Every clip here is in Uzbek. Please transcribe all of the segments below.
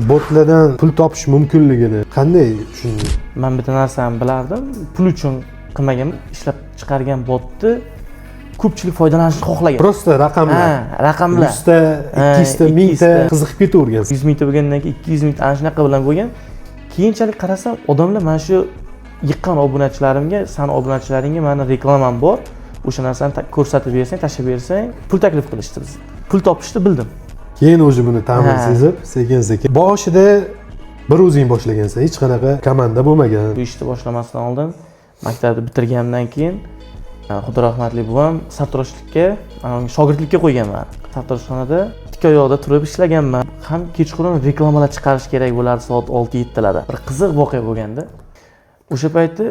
botlardan pul topish mumkinligini qanday tushunding? Men bitta narsani bilardim. Pul uchun qilmagan, ishlab chiqargan botni ko'pchilik foydalanishni xohlagan. Prosta raqamlar. Raqamlar. 100 ta, 200 ta, 1000 ta qiziqib ketavergan. 100 mingta bo'lgandan keyin 200 mingta ana shunaqa bilan bo'lgan. Keyinchalik qarasam, odamlar mana shu yiqqan obunachilarimga, san obunachilaringga meni reklamam bor. O'sha narsani ko'rsatib bersang, tashlab bersang, pul taklif qilishdi biz. Pul topishni bildim. Keyin o'zi buni ta'min sezib, sekin-sekin. Boshida bir o'zing boshlagansan, hech qanaqa komanda bo'lmagan. Bu ishni boshlamasdan oldin maktabni bitirgandan keyin Xudo rahmatli buvam sartaroshlikka, shogirdlikka qo'yganman. Sartaroshxonada ikki oyoqda turib ishlaganman. Ham kechqurun reklamalar chiqarish kerak bo'lardi soat 6-7 larda. Bir qiziq voqea bo'lganda, o'sha paytda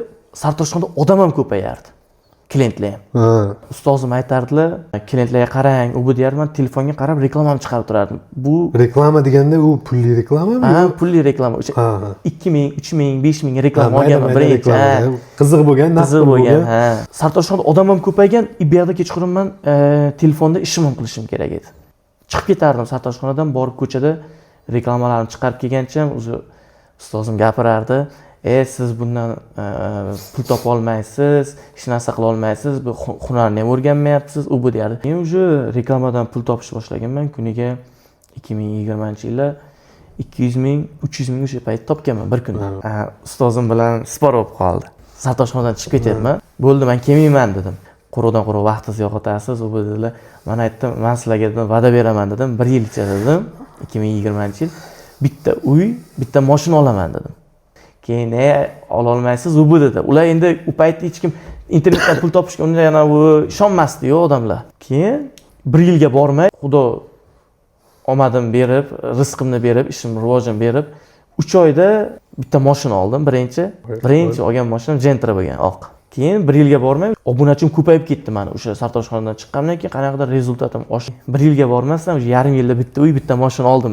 sartaroshxonada odam ham ko'payardi. Klientlar ham. Ustozim aytardilar, klientlarga qarang, u bu deyardi, men telefonga qarab reklamani chiqarib turardim. Bu reklama deganda u pulli reklamami? Ha, pulli reklama. O'sha 2000, 3000, 5000 ga reklama olganman birinchi. Qiziq bo'lgan, naqd bo'lgan. Sartaroshxonada odam ham ko'paygan, bu yerda kechqurun men telefonda ishim ham qilishim kerak edi. Chiqib ketardim sartaroshxonadan, borib ko'chada reklamalarni chiqarib kelgancha o'zi ustozim gapirardi. Siz bundan pul topa olmaysiz, hech narsa qila olmaysiz, bu hunarni ham o'rganmayapsiz, u bu deyardi. Men o'sha reklamadan pul topishni boshlaganman, kuniga 2020-yilda 200 ming, 300 ming o'sha payt topganman bir kunda. Ustozim bilan spor bo'lib qoldi. Sartaroshxonadan chiqib ketyapman. Bo'ldi, men kelmayman dedim. Qo'rqdan vaqtingizni yo'qotasiz, u bu dedilar. Men aytdim, men sizlarga va'da beraman dedim, 1 yil ichida dedim, 2020-yil bitta uy, bitta mashina olaman dedim. Keyin ola olmaysiz, u bu dedi. Ular endi u paytda hech kim internetdan pul topishga unda yana u ishonmasdi-yu odamlar. Keyin 1 yilga bormay, Xudo omadim berib, rizqimni berib, ishimni rivojini berib, 3 oyda bitta mashina oldim. Birinchi olgan mashinam Gentra bo'lgan, oq. Keyin 1 yilga bormay, obunachim ko'payib ketdi mana o'sha sartaroshxonadan chiqqandan keyin qanaqadir rezultatim oshdi. 1 yilga bormasdan, o'sha yarim yilda bitta uy, bitta mashina oldim.